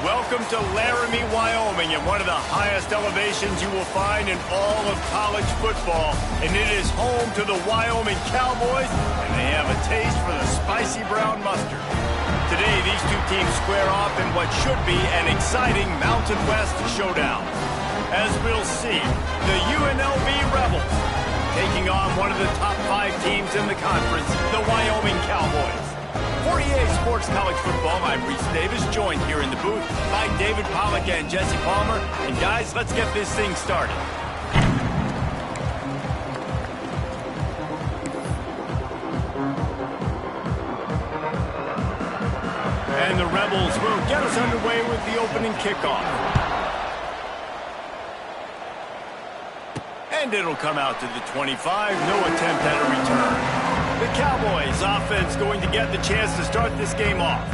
Welcome to Laramie, Wyoming, at one of the highest elevations you will find in all of college football. And it is home to the Wyoming Cowboys, and they have a taste for the spicy brown mustard. Today, these two teams square off in what should be an exciting Mountain West showdown. As we'll see, the UNLV Rebels taking on one of the top 5 teams in the conference, the Wyoming Cowboys. For EA Sports College Football, I'm Reese Davis, joined here in the booth by David Pollack and Jesse Palmer. And guys, let's get this thing started. And the Rebels will get us underway with the opening kickoff. And it'll come out to the 25, no attempt at a return. The Cowboys offense going to get the chance to start this game off.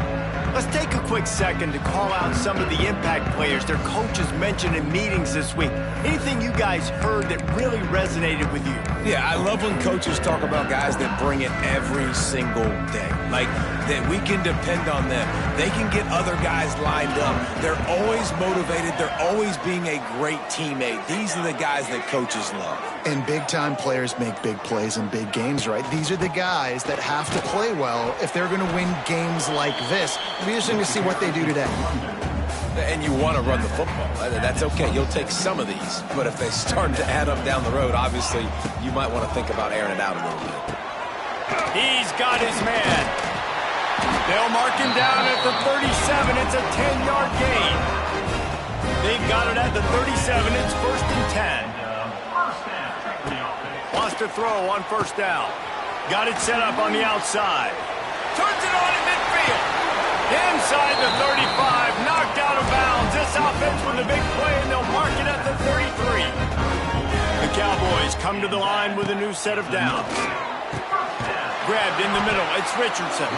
Let's take a quick second to call out some of the impact players their coaches mentioned in meetings this week. Anything you guys heard that really resonated with you? Yeah, I love when coaches talk about guys that bring it every single day. Like, that we can depend on them. They can get other guys lined up. They're always motivated. They're always being a great teammate. These are the guys that coaches love. And big-time players make big plays in big games, right? These are the guys that have to play well if they're going to win games like this. It'll be interesting to see what they do today. And you want to run the football. That's okay. You'll take some of these. But if they start to add up down the road, obviously, you might want to think about airing it out a little bit. He's got his man. They'll mark him down at the 37. It's a 10-yard gain. They've got it at the 37. It's 1st and 10. Wants to throw on 1st down. Got it set up on the outside. Turns it on in midfield. Inside the 35. Knocked out of bounds. This offense with a big play, and they'll mark it at the 33. The Cowboys come to the line with a new set of downs. Grabbed in the middle. It's Richardson.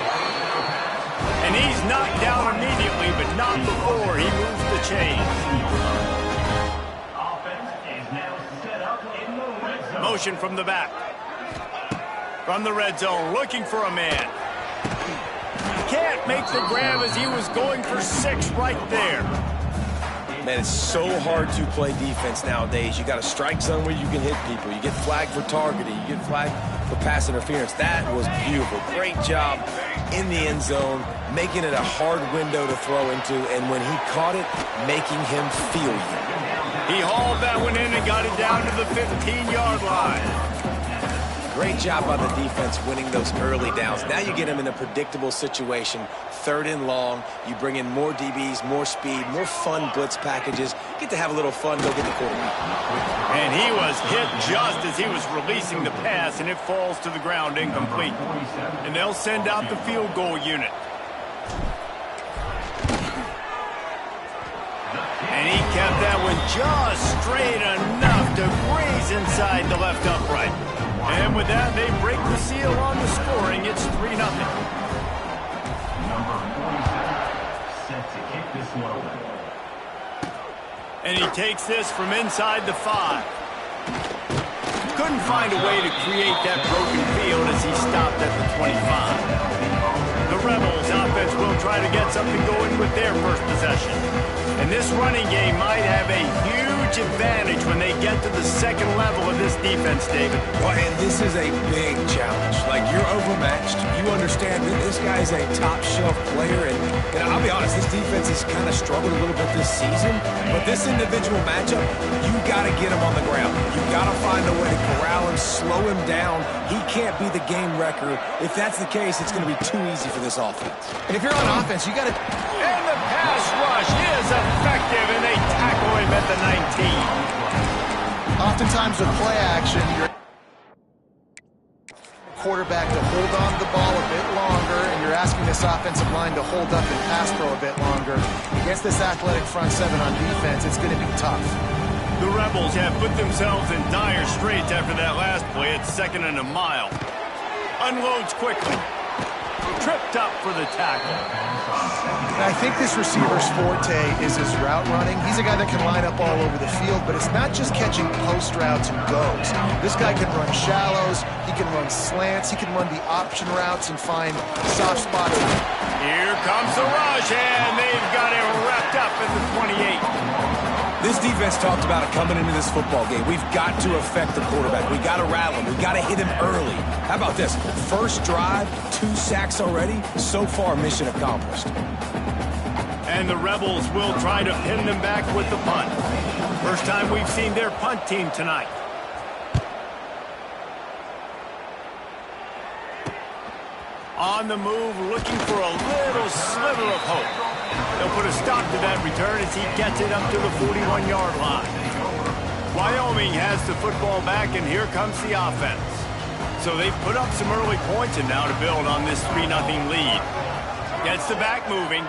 And he's knocked down immediately, but not before he moves the chains. Motion from the back. From the red zone, looking for a man. Can't make the grab as he was going for 6 right there. Man, it's so hard to play defense nowadays. You got a strike zone where you can hit people. You get flagged for targeting. You get flagged for pass interference. That was beautiful. Great job in the end zone, making it a hard window to throw into, and when he caught it, making him feel you. He hauled that one in and got it down to the 15-yard line. Great job by the defense winning those early downs. Now you get him in a predictable situation, 3rd and long. You bring in more DBs, more speed, more fun blitz packages. Get to have a little fun, go get the quarterback. And he was hit just as he was releasing the pass, and it falls to the ground incomplete. And they'll send out the field goal unit. And he kept that one just straight enough to graze inside the left upright. And with that, they break the seal on the scoring. It's 3-0. Set to kick this one away. And he takes this from inside the 5. Couldn't find a way to create that broken field as he stopped at the 25. The Rebels offense will try to get something going with their first possession. And this running game might have a huge advantage when they get to the 2nd level of this defense, David. Well, and this is a big challenge. Like, you're overmatched. You understand that this guy's a top-shelf player. And I'll be honest, this defense has kind of struggled a little bit this season. But this individual matchup, you got to get him on the ground. You got to find a way to corral him, slow him down. He can't be the game wrecker. If that's the case, it's going to be too easy for this offense. And if you're on offense, you got to... And the pass rush is effective, and they tackle him at the 19. Oftentimes with play action, you're quarterback to hold on to the ball a bit longer, and you're asking this offensive line to hold up and pass pro a bit longer. Against this athletic front 7 on defense, it's going to be tough. The Rebels have put themselves in dire straits after that last play. It's 2nd and a mile. Unloads quickly. Tripped up for the tackle. And I think this receiver's forte is his route running. He's a guy that can line up all over the field, but it's not just catching post routes and goes. This guy can run shallows, he can run slants, he can run the option routes and find soft spots. Here comes the rush, and they've got it wrapped up defense talked about it coming into this football game. We've got to affect the quarterback. We got to rattle him. We got to hit him early. How about this? First drive, 2 sacks already. So far, mission accomplished. And the Rebels will try to pin them back with the punt. First time we've seen their punt team tonight. On the move, looking for a little sliver of hope. They'll put a stop to that return as he gets it up to the 41-yard line. Wyoming has the football back, and here comes the offense. So they've put up some early points, and now to build on this 3-0 lead. Gets the back moving.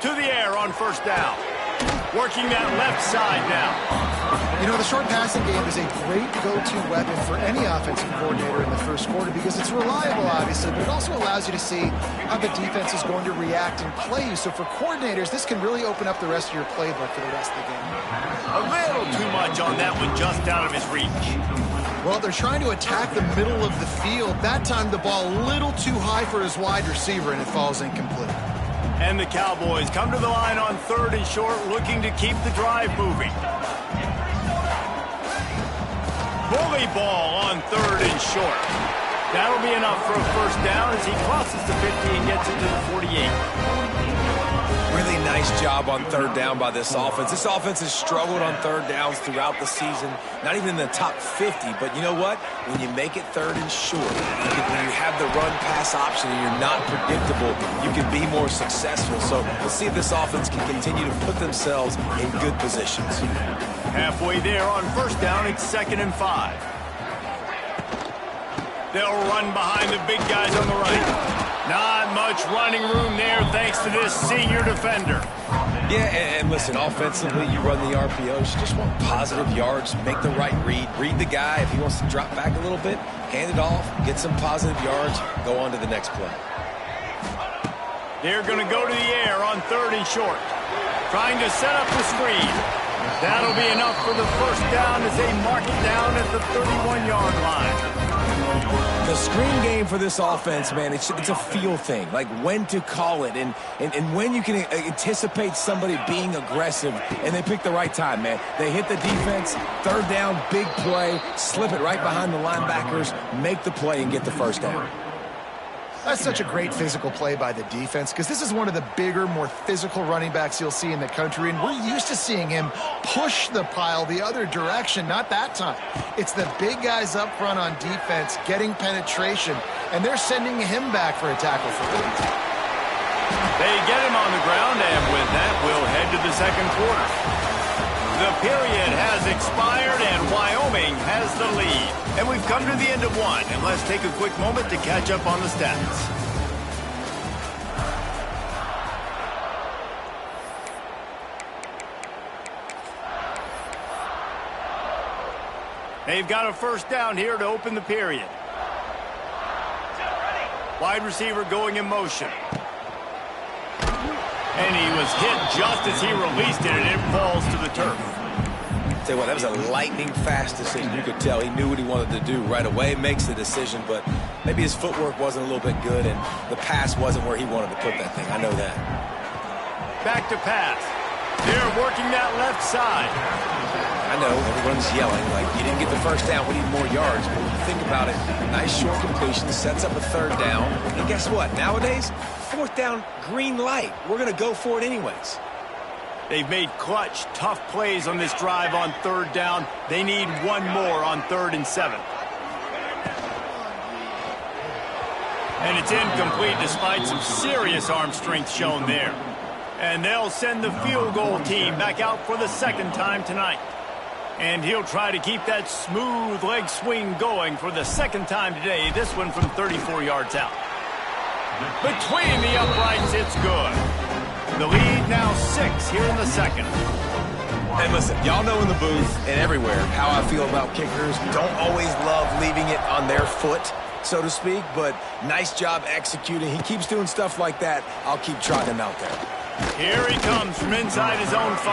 To the air on first down. Working that left side now. You know, the short passing game is a great go-to weapon for any offensive coordinator in the first quarter because it's reliable, obviously, but it also allows you to see how the defense is going to react and play you. So for coordinators, this can really open up the rest of your playbook for the rest of the game. A little too much on that one, just out of his reach. Well, they're trying to attack the middle of the field. That time the ball a little too high for his wide receiver, and it falls incomplete. And the Cowboys come to the line on 3rd and short, looking to keep the drive moving. Bully ball on 3rd and short. That'll be enough for a first down as he crosses the 50 and gets into the 48. Really nice job on 3rd down by this offense. This offense has struggled on 3rd downs throughout the season. Not even in the top 50, but you know what? When you make it 3rd and short, when you have the run-pass option and you're not predictable, you can be more successful. So we'll see if this offense can continue to put themselves in good positions. Halfway there on first down, it's 2nd and 5. They'll run behind the big guys on the right. Not much running room there thanks to this senior defender. Yeah, and listen, offensively, you run the RPOs. You just want positive yards, make the right read. Read the guy. If he wants to drop back a little bit, hand it off, get some positive yards, go on to the next play. They're going to go to the air on 3rd and short. Trying to set up the screen. That'll be enough for the first down as they mark it down at the 31-yard line. The screen game for this offense, man, it's a feel thing, like when to call it and when you can anticipate somebody being aggressive, and they pick the right time, man. They hit the defense, 3rd down, big play, slip it right behind the linebackers, make the play and get the first down. That's such a great physical play by the defense because this is one of the bigger, more physical running backs you'll see in the country, and we're used to seeing him push the pile the other direction, not that time. It's the big guys up front on defense getting penetration, and they're sending him back for a tackle for him. They get him on the ground, and with that, we'll head to the second quarter. The period has expired, and Wyoming has the lead. And we've come to the end of one, and let's take a quick moment to catch up on the stats. They've got a first down here to open the period. Wide receiver going in motion. And he was hit just as he released it, and it falls to the turf. Tell you what, that was a lightning-fast decision. You could tell he knew what he wanted to do right away, makes the decision, but maybe his footwork wasn't a little bit good, and the pass wasn't where he wanted to put that thing. I know that. Back to pass. They're working that left side. I know, everyone's yelling, like, you didn't get the first down, we need more yards. But when you think about it, nice short completion, sets up a 3rd down. And guess what? Nowadays, 4th down, green light. We're going to go for it anyways. They've made clutch, tough plays on this drive on 3rd down. They need one more on 3rd and 7. And it's incomplete despite some serious arm strength shown there. And they'll send the field goal team back out for the 2nd time tonight. And he'll try to keep that smooth leg swing going for the 2nd time today, this one from 34 yards out. Between the uprights, it's good. The lead now 6 here in the 2nd. And listen, y'all know in the booth and everywhere how I feel about kickers. Don't always love leaving it on their foot, so to speak, but nice job executing. He keeps doing stuff like that. I'll keep trotting him out there. Here he comes from inside his own 5.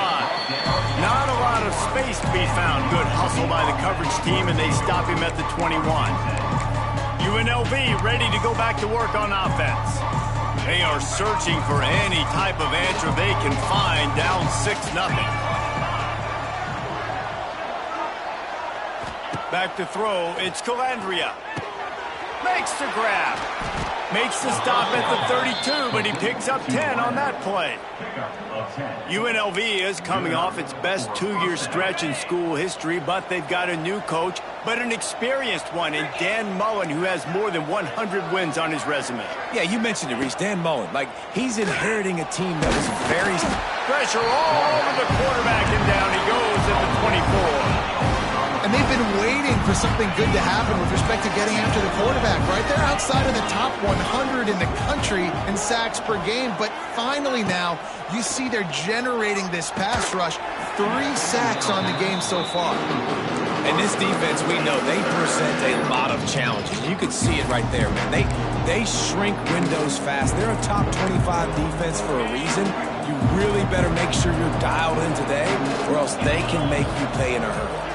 Not a lot of space to be found. Good hustle by the coverage team, and they stop him at the 21. UNLV ready to go back to work on offense. They are searching for any type of answer they can find, down 6-0. Back to throw, it's Calandria. Makes the grab. Makes the stop at the 32, but he picks up 10 on that play. UNLV is coming off its best 2-year stretch in school history, but they've got a new coach, but an experienced one in Dan Mullen, who has more than 100 wins on his resume. Yeah, you mentioned it, Reese. Dan Mullen. Like, he's inheriting a team that was very... Pressure all over the quarterback, and down he goes at the 24. And they've been waiting for something good to happen with respect to getting after the quarterback, right? They're outside of the top 100 in the country in sacks per game, but finally now you see they're generating this pass rush. 3 sacks on the game so far. And this defense, we know, they present a lot of challenges. You could see it right there, man. They shrink windows fast. They're a top 25 defense for a reason. You really better make sure you're dialed in today, or else they can make you pay in a hurry.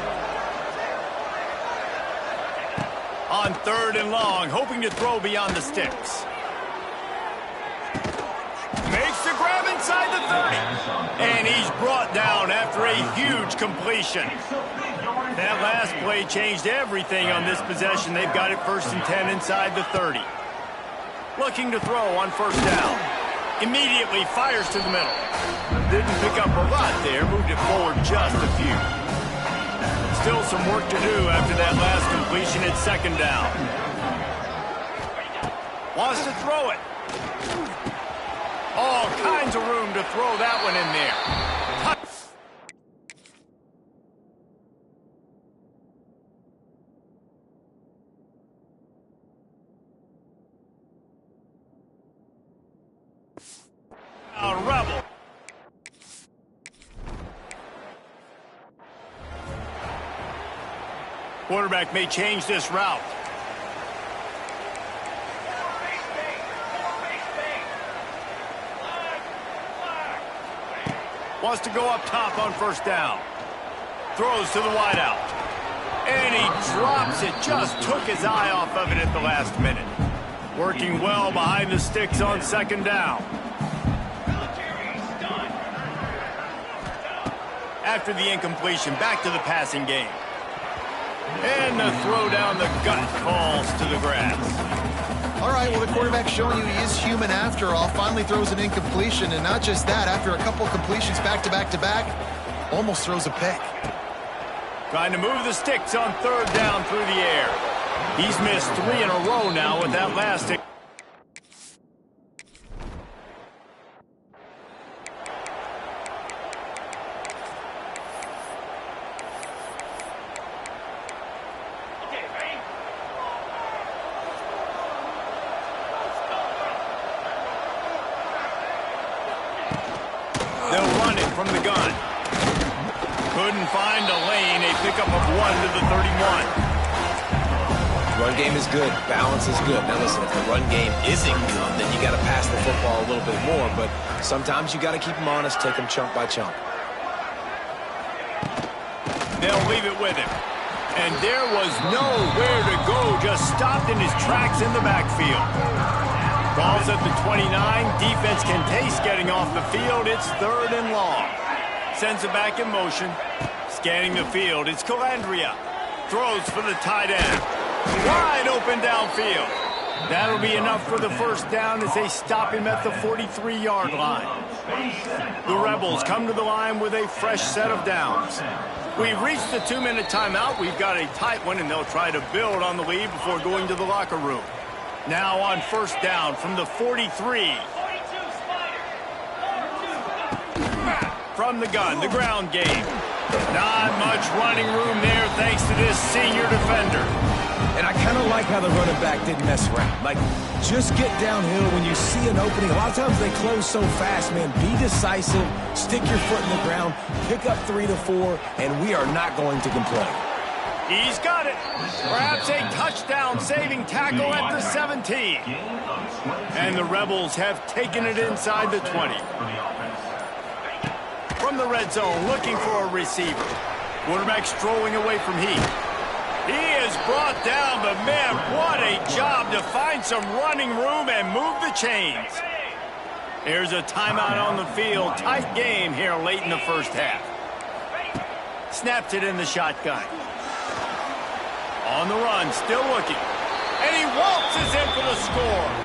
On 3rd and long, hoping to throw beyond the sticks. Makes the grab inside the 30. And he's brought down after a huge completion. That last play changed everything on this possession. They've got it 1st and 10 inside the 30. Looking to throw on 1st down. Immediately fires to the middle. Didn't pick up a lot there, moved it forward just a few. Still some work to do after that last completion at 2nd down. Wants to throw it. All kinds of room to throw that one in there. Rebel. Quarterback may change this route. Wants to go up top on 1st down. Throws to the wideout. And he drops it. Just took his eye off of it at the last minute. Working well behind the sticks on 2nd down. After the incompletion, back to the passing game. And the throw down the gut falls to the grass. All right, well, the quarterback's showing you he is human after all. Finally throws an incompletion, and not just that, after a couple completions back-to-back-to-back, almost throws a pick. Trying to move the sticks on 3rd down through the air. He's missed 3 in a row now with that last stick. They'll run it from the gun. Couldn't find a lane. A pickup of 1 to the 31. Run game is good. Balance is good. Now listen, if the run game isn't good, then you got to pass the football a little bit more. But sometimes you got to keep them honest, take them chunk by chunk. They'll leave it with him. And there was nowhere to go. Just stopped in his tracks in the backfield. Ball's at the 29. Defense can taste getting off the field. It's 3rd and long. Sends it back in motion. Scanning the field. It's Calandria. Throws for the tight end. Wide open downfield. That'll be enough for the 1st down as they stop him at the 43-yard line. The Rebels come to the line with a fresh set of downs. We've reached the 2-minute timeout. We've got a tight one, and they'll try to build on the lead before going to the locker room. Now on 1st down from the 43. From the gun, the ground game. Not much running room there thanks to this senior defender. And I kind of like how the running back didn't mess around. Like, just get downhill when you see an opening. A lot of times they close so fast, man. Be decisive, stick your foot in the ground, pick up 3 to 4, and we are not going to complain. He's got it. Perhaps a touchdown-saving tackle at the 17. And the Rebels have taken it inside the 20. From the red zone, looking for a receiver. Quarterback strolling away from Heath. He is brought down, but man, what a job to find some running room and move the chains. Here's a timeout on the field. Tight game here late in the first half. Snaps it in the shotgun. On the run, still looking. And he waltzes in for the score.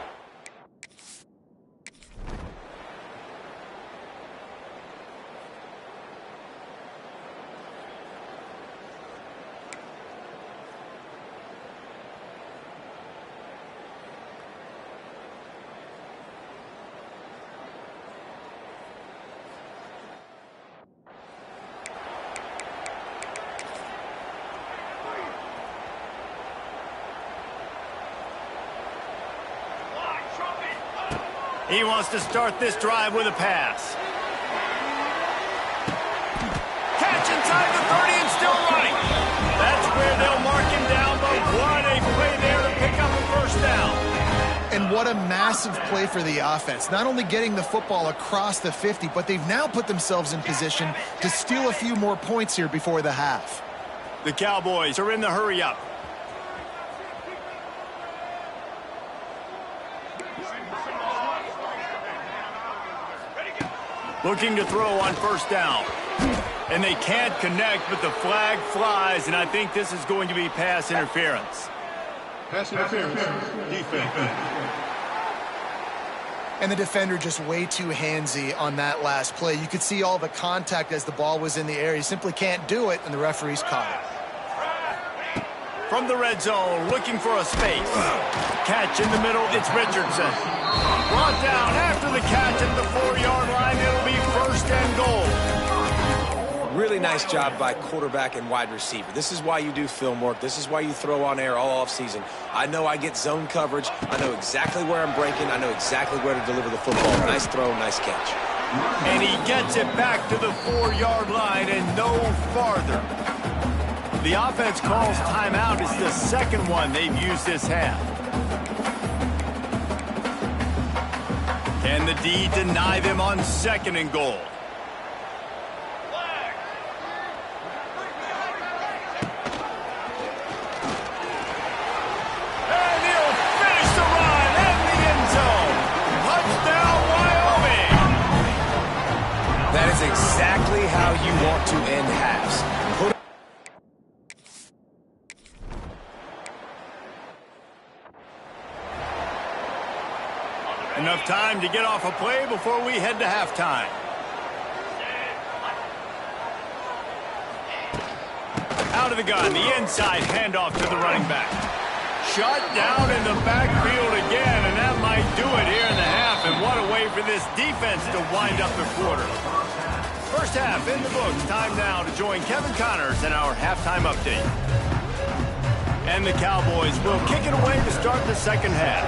He wants to start this drive with a pass. Catch inside the 30 and still running. That's where they'll mark him down, but what a play there to pick up a first down. And what a massive play for the offense. Not only getting the football across the 50, but they've now put themselves in position to steal a few more points here before the half. The Cowboys are in the hurry-up. Looking to throw on first down. And they can't connect, but the flag flies, and I think this is going to be pass interference. Pass interference. Defense. And the defender just way too handsy on that last play. You could see all the contact as the ball was in the air. He simply can't do it, and the referee's caught it. From the red zone, looking for a space. Catch in the middle, it's Richardson. Brought down after the catch at the 4-yard line. It'll be first and goal. Really nice job by quarterback and wide receiver. This is why you do film work. This is why you throw on air all offseason. I know I get zone coverage. I know exactly where I'm breaking. I know exactly where to deliver the football. Nice throw, nice catch. And he gets it back to the 4-yard line and no farther. The offense calls timeout. It's the second one they've used this half. Can the D deny them on second and goal? And he'll finish the run in the end zone. Touchdown, Wyoming! That is exactly how you want to end halves. Enough time to get off a play before we head to halftime. Out of the gun, the inside handoff to the running back. Shut down in the backfield again, and that might do it here in the half. And what a way for this defense to wind up the quarter. First half in the books. Time now to join Kevin Connors in our halftime update. And the Cowboys will kick it away to start the second half.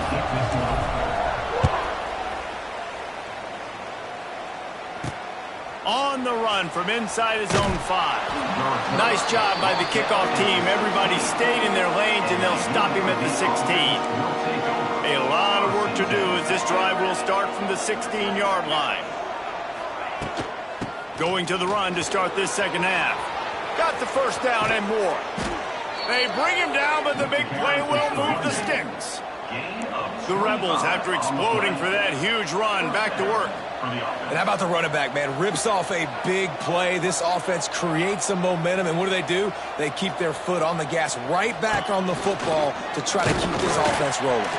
On the run from inside his own 5. Nice job by the kickoff team. Everybody stayed in their lanes, and they'll stop him at the 16. A lot of work to do as this drive will start from the 16-yard line. Going to the run to start this second half. Got the first down and more. They bring him down, but the big play will move the sticks. The Rebels, after exploding for that huge run, back to work. And how about the running back, man? Rips off a big play. This offense creates some momentum, and what do? They keep their foot on the gas right back on the football to try to keep this offense rolling.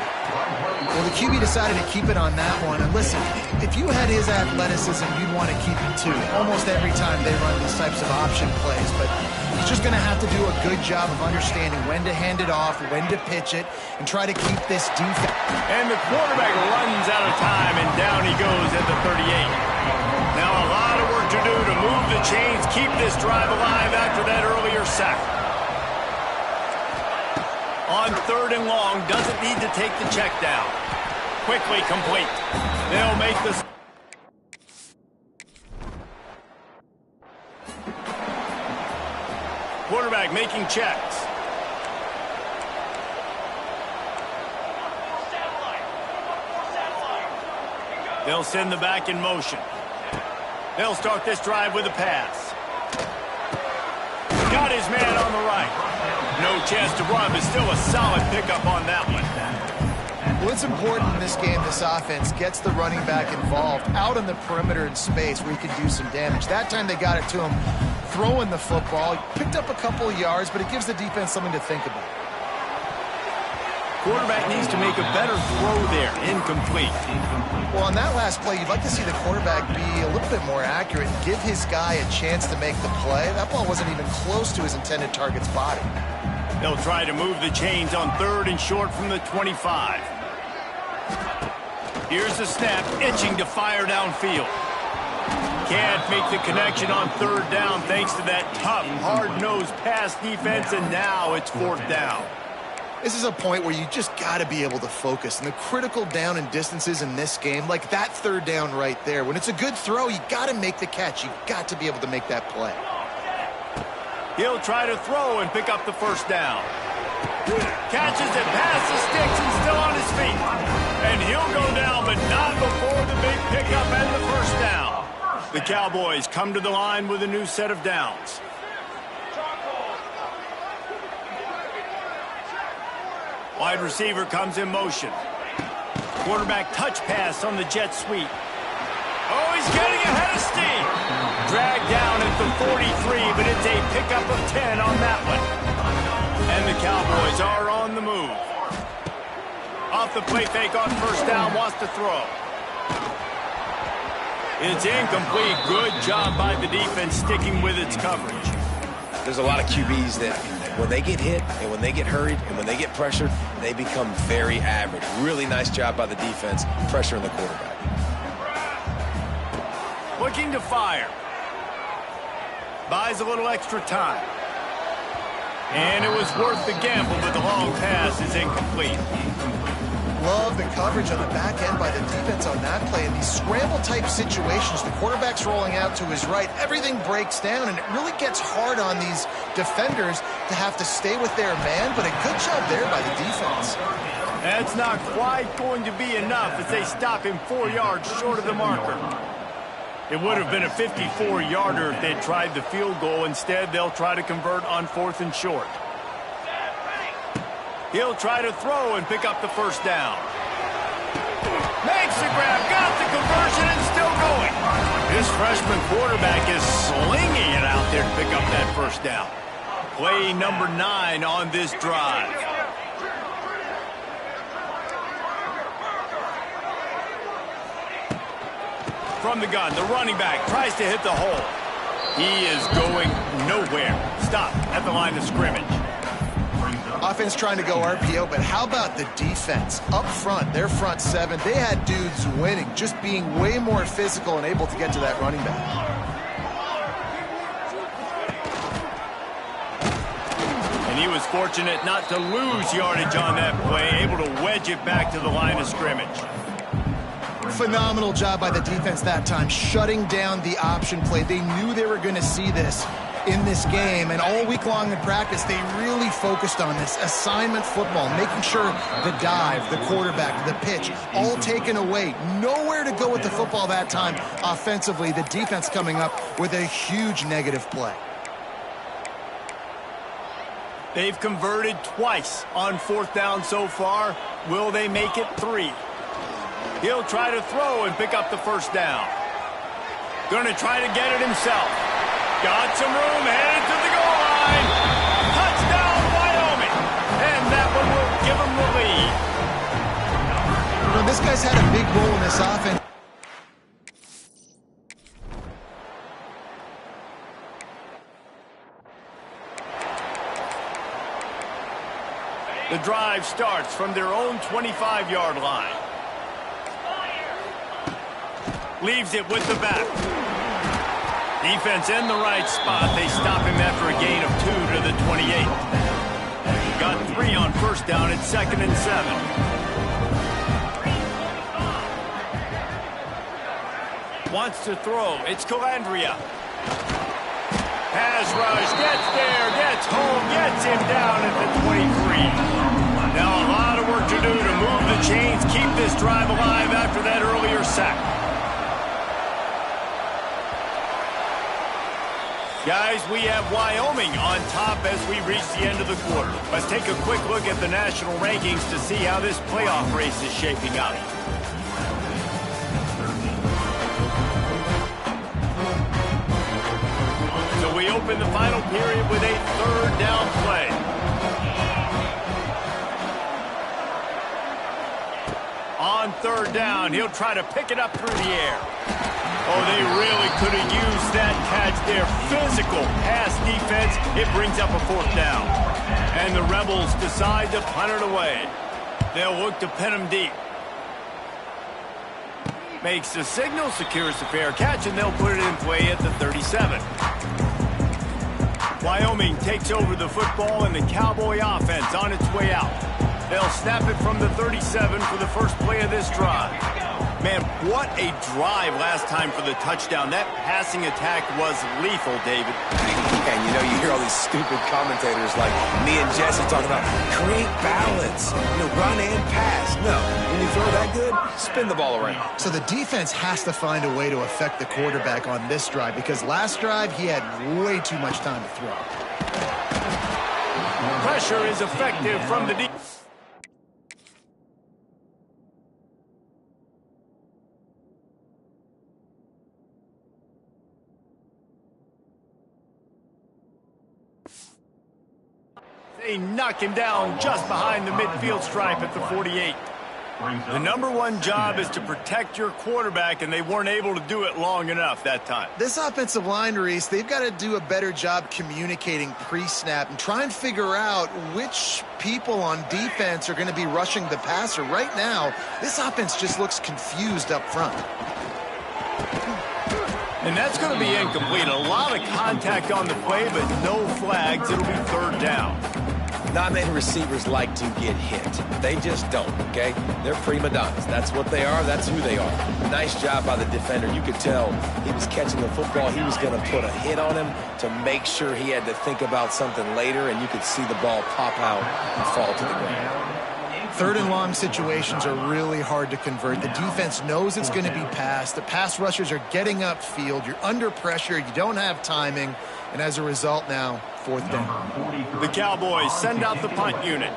Well, the QB decided to keep it on that one. And listen, if you had his athleticism, you'd want to keep it too. Almost every time they run these types of option plays. But he's just going to have to do a good job of understanding when to hand it off, when to pitch it, and try to keep this defense. And the quarterback runs out of time, and down he goes at the 38. Now a lot of work to do to move the chains, keep this drive alive after that earlier sack. On third and long, doesn't need to take the check down. Quickly complete. They'll make this. Quarterback making checks. They'll send the back in motion. They'll start this drive with a pass. Got his man on the right. No chance to run, but still a solid pickup on that one. Well, it's important in this game this offense gets the running back involved out on the perimeter in space where he can do some damage. That time they got it to him throwing the football. He picked up a couple of yards, but it gives the defense something to think about. Quarterback needs to make a better throw there. Incomplete. Well, on that last play, you'd like to see the quarterback be a little bit more accurate and give his guy a chance to make the play. That ball wasn't even close to his intended target's body. They'll try to move the chains on 3rd and short from the 25. Here's the snap, itching to fire downfield. Can't make the connection on 3rd down thanks to that tough, hard-nosed pass defense, and now it's 4th down. This is a point where you just got to be able to focus. And the critical down and distances in this game, like that 3rd down right there, when it's a good throw, you got to make the catch. You got to be able to make that play. He'll try to throw and pick up the 1st down. Catches it past the sticks and still on his feet. And he'll go down, but not before the big pickup and the 1st down. The Cowboys come to the line with a new set of downs. Wide receiver comes in motion. Quarterback touch pass on the jet sweep. Oh, he's getting ahead of steam. Dragged down at the 43, but it's a pickup of 10 on that one. And the Cowboys are on the move. Off the play fake on 1st down, wants to throw. It's incomplete. Good job by the defense sticking with its coverage. There's a lot of QBs that when they get hit and when they get hurried and when they get pressured, they become very average. Really nice job by the defense pressuring the quarterback. Looking to fire. Buys a little extra time. And it was worth the gamble, but the long pass is incomplete. Love the coverage on the back end by the defense on that play. In these scramble-type situations, the quarterback's rolling out to his right. Everything breaks down, and it really gets hard on these defenders to have to stay with their man, but a good job there by the defense. That's not quite going to be enough as they stop him 4 yards short of the marker. It would have been a 54-yarder if they'd tried the field goal. Instead, they'll try to convert on 4th and short. He'll try to throw and pick up the 1st down. Makes the grab, got the conversion, and still going. This freshman quarterback is slinging it out there to pick up that 1st down. Play number 9 on this drive. From the gun, the running back tries to hit the hole. He is going nowhere. Stop at the line of scrimmage. Offense trying to go RPO, but how about the defense? Up front, their front 7, they had dudes winning, just being way more physical and able to get to that running back. And he was fortunate not to lose yardage on that play, able to wedge it back to the line of scrimmage. Phenomenal job by the defense that time, shutting down the option play. They knew they were going to see this in this game, and all week long in practice, they really focused on this assignment football, making sure the dive, the quarterback, the pitch, all taken away. Nowhere to go with the football that time offensively. The defense coming up with a huge negative play. They've converted twice on 4th down so far. Will they make it 3? He'll try to throw and pick up the 1st down. Going to try to get it himself. Got some room, headed to the goal line. Touchdown, Wyoming. And that one will give him the lead. You know, this guy's had a big role in this offense. The drive starts from their own 25-yard line. Leaves it with the back. Defense in the right spot. They stop him after a gain of 2 to the 28. Got 3 on 1st down at 2nd and 7. Wants to throw. It's Calandria. Pass rush. Gets there. Gets home. Gets him down at the 23. Now a lot of work to do to move the chains, keep this drive alive after that earlier sack. Guys, we have Wyoming on top as we reach the end of the quarter. Let's take a quick look at the national rankings to see how this playoff race is shaping up. So we open the final period with a third down play. On third down, he'll try to pick it up through the air. Oh, they really could have used that catch there. Physical pass defense. It brings up a fourth down. And the Rebels decide to punt it away. They'll look to pin him deep. Makes the signal, secures the fair catch, and they'll put it in play at the 37. Wyoming takes over the football, and the Cowboy offense on its way out. They'll snap it from the 37 for the first play of this drive. Man, what a drive last time for the touchdown. That passing attack was lethal, David. And you know, you hear all these stupid commentators like me and Jesse talking about create balance, run and pass. No, when you throw that good, spin the ball around. So the defense has to find a way to affect the quarterback on this drive, because last drive he had way too much time to throw. Pressure is effective from the defense. They knock him down just behind the midfield stripe at the 48. The number one job is to protect your quarterback, and they weren't able to do it long enough that time. This offensive line, Reese, they've got to do a better job communicating pre-snap and try and figure out which people on defense are going to be rushing the passer. Right now, this offense just looks confused up front. And that's going to be incomplete. A lot of contact on the play, but no flags. It'll be third down. Not many receivers like to get hit. They just don't, okay? They're prima donnas. That's what they are. That's who they are. Nice job by the defender. You could tell he was catching the football. He was going to put a hit on him to make sure he had to think about something later, and you could see the ball pop out and fall to the ground. Third and long situations are really hard to convert. The defense knows it's going to be passed. The pass rushers are getting upfield. You're under pressure. You don't have timing. And as a result now, fourth down. The Cowboys send out the punt unit.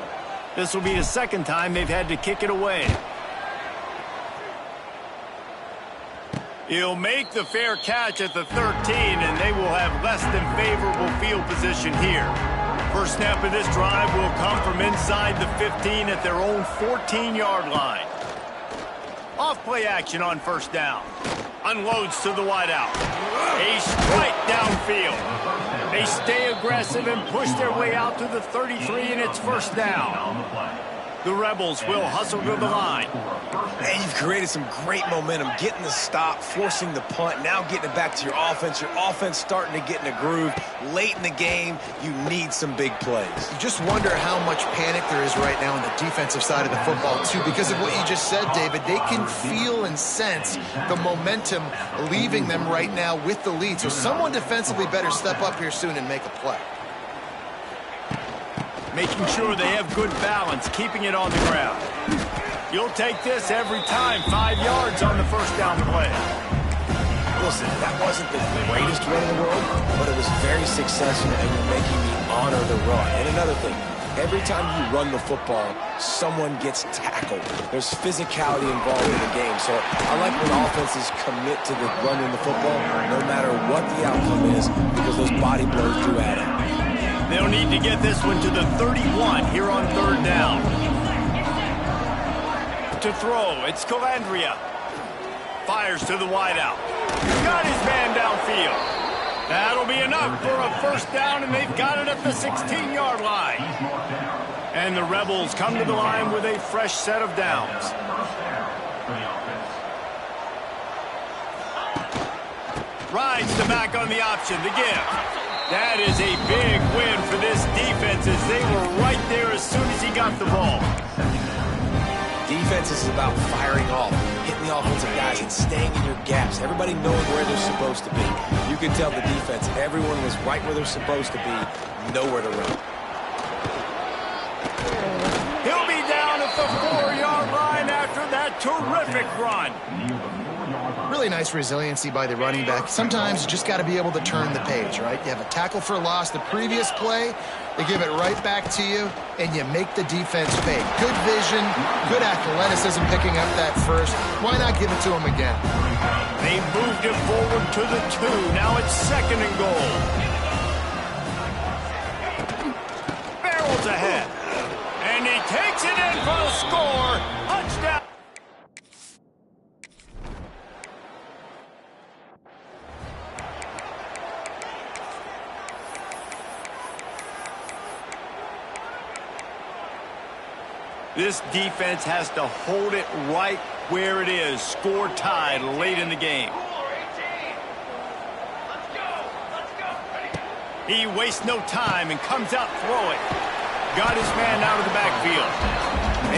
This will be the second time they've had to kick it away. He'll make the fair catch at the 13, and they will have less than favorable field position here. First snap of this drive will come from inside the 15 at their own 14-yard line. Off play action on first down. Unloads to the wideout. A strike downfield. They stay aggressive and push their way out to the 33, and it's first down. The Rebels will hustle to the line. And you've created some great momentum, getting the stop, forcing the punt, now getting it back to your offense. Your offense starting to get in a groove. Late in the game, you need some big plays. You just wonder how much panic there is right now on the defensive side of the football, too, because of what you just said, David. They can feel and sense the momentum leaving them right now with the lead. So someone defensively better step up here soon and make a play. Making sure they have good balance, keeping it on the ground. You'll take this every time. 5 yards on the first down play. Listen, that wasn't the greatest run in the world, but it was very successful, and you're making me honor the run. And another thing, every time you run the football, someone gets tackled. There's physicality involved in the game. So I like when offenses commit to the running the football, no matter what the outcome is, because those body blows do add up. They'll need to get this one to the 31 here on third down. To throw, it's Calandria. Fires to the wideout. Got his man downfield. That'll be enough for a first down, and they've got it at the 16-yard line. And the Rebels come to the line with a fresh set of downs. Rides the back on the option, the give. That is a big win for this defense, as they were right there as soon as he got the ball. Defense is about firing off, hitting the offensive guys, and staying in your gaps. Everybody knowing where they're supposed to be. You can tell the defense, everyone was right where they're supposed to be, nowhere to run. He'll be down at the 4-yard line after that terrific run. Really nice resiliency by the running back. Sometimes you just got to be able to turn the page, right? You have a tackle for loss the previous play, they give it right back to you, and you make the defense pay. Good vision, good athleticism picking up that first. Why not give it to him again? They moved it forward to the 2. Now it's 2nd and goal. Barrels ahead. And he takes it in for the score. Touchdown. This defense has to hold it right where it is. Score tied late in the game. He wastes no time and comes out throwing. Got his man out of the backfield.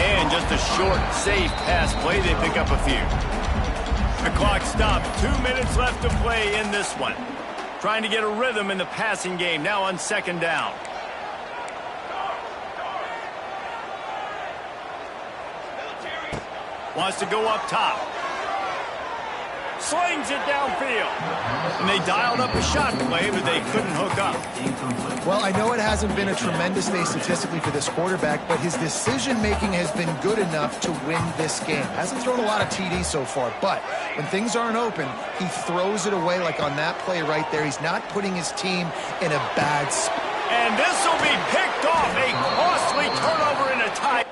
And just a short, safe pass play. They pick up a few. The clock stops. 2 minutes left to play in this one. Trying to get a rhythm in the passing game. Now on 2nd down. Wants to go up top. Slings it downfield. And they dialed up a shot play, but they couldn't hook up. Well, I know it hasn't been a tremendous day statistically for this quarterback, but his decision-making has been good enough to win this game. Hasn't thrown a lot of TDs so far, but when things aren't open, he throws it away like on that play right there. He's not putting his team in a bad spot. And this will be picked off. A costly turnover in a tie.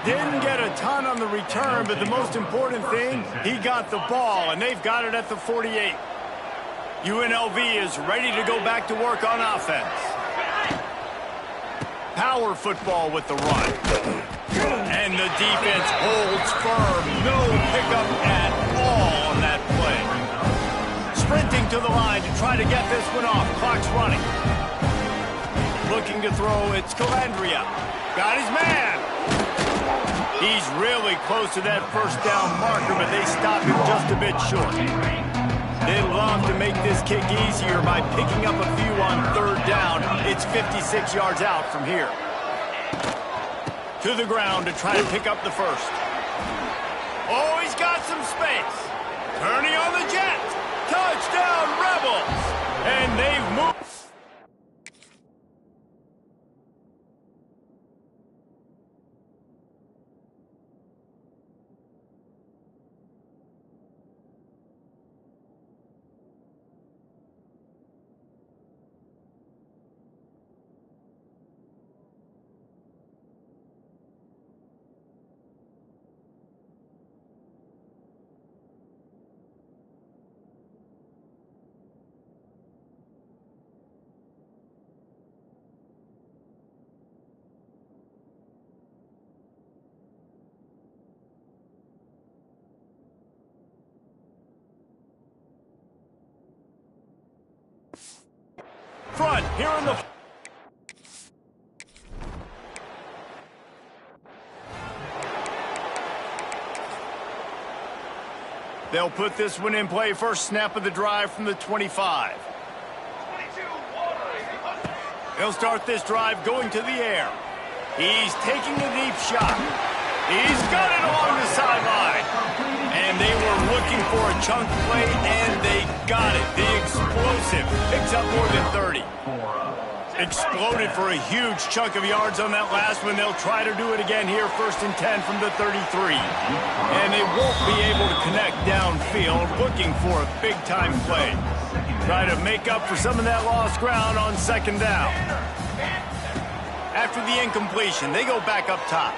Didn't get a ton on the return, but the most important thing, he got the ball, and they've got it at the 48. UNLV is ready to go back to work on offense. Power football with the run. And the defense holds firm. No pickup at all on that play. Sprinting to the line to try to get this one off. Clock's running. Looking to throw, it's Calandria. Got his man. He's really close to that first down marker, but they stop him just a bit short. They'd love to make this kick easier by picking up a few on 3rd down. It's 56 yards out from here. To the ground to try to pick up the first. Oh, he's got some space. Turning on the jet. Touchdown, Rebels. And they've moved. Front, here in the... They'll put this one in play. First snap of the drive from the 25. They'll start this drive going to the air. He's taking a deep shot. He's got it along the sideline. And they were looking for a chunk play, and they got it. The explosive picks up more than 30. Exploded for a huge chunk of yards on that last one. They'll try to do it again here, 1st and 10 from the 33. And they won't be able to connect downfield, looking for a big-time play. Try to make up for some of that lost ground on 2nd down. After the incompletion, they go back up top.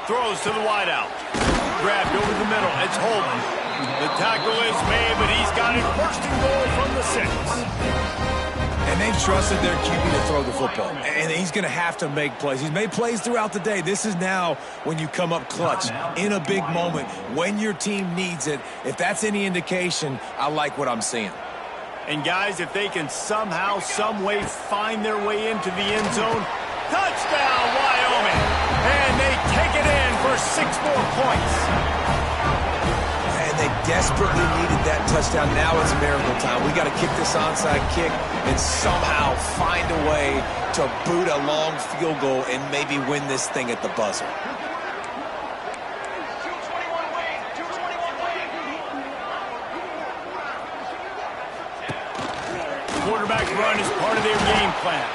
Throws to the wideout. Grabbed over the middle. It's Holden. The tackle is made, but he's got it 1st and goal from the 6. And they've trusted their QB to throw the football. And he's going to have to make plays. He's made plays throughout the day. This is now when you come up clutch in a big moment when your team needs it. If that's any indication, I like what I'm seeing. And guys, if they can somehow, some way find their way into the end zone, touchdown, Wyoming! And they take it in for 6 more points. And desperately needed that touchdown. Now it's miracle time. We got to kick this onside kick and somehow find a way to boot a long field goal and maybe win this thing at the buzzer. Quarterback run is part of their game plan.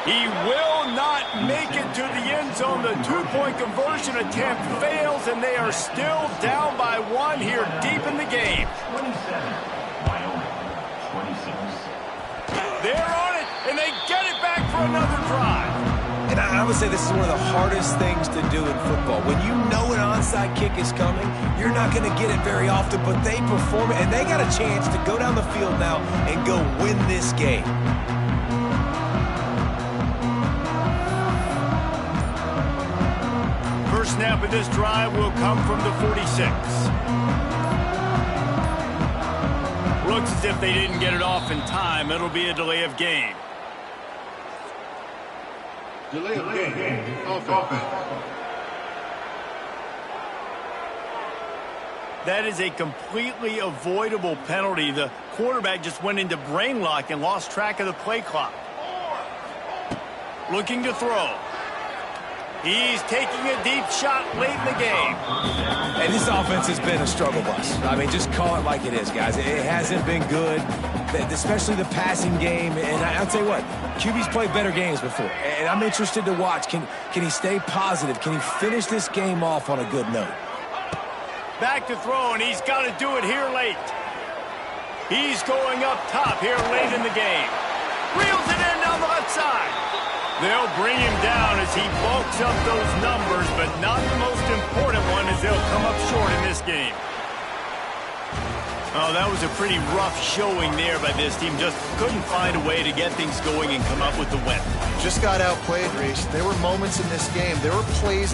He will not make it to the end zone. The two-point conversion attempt fails, and they are still down by one here deep in the game. 27, Wyoming, 26. They're on it, and they get it back for another drive. And I would say this is one of the hardest things to do in football. When you know an onside kick is coming, you're not going to get it very often, but they perform it, and they got a chance to go down the field now and go win this game. First snap of this drive will come from the 46. Looks as if they didn't get it off in time. It'll be a delay of game. Delay of game. Offense. That is a completely avoidable penalty. The quarterback just went into brain lock and lost track of the play clock. Looking to throw. He's taking a deep shot late in the game. And this offense has been a struggle bus. I mean, just call it like it is, guys. It hasn't been good, especially the passing game. And I'll tell you what, QB's played better games before. And I'm interested to watch. Can he stay positive? Can he finish this game off on a good note? Back to throw, and he's got to do it here late. He's going up top here late in the game. Reels it in down the left side. They'll bring him down as he bulks up those numbers, but not the most important one as they'll come up short in this game. Oh, that was a pretty rough showing there by this team. Just couldn't find a way to get things going and come up with the win. Just got outplayed, Reese. There were moments in this game. There were plays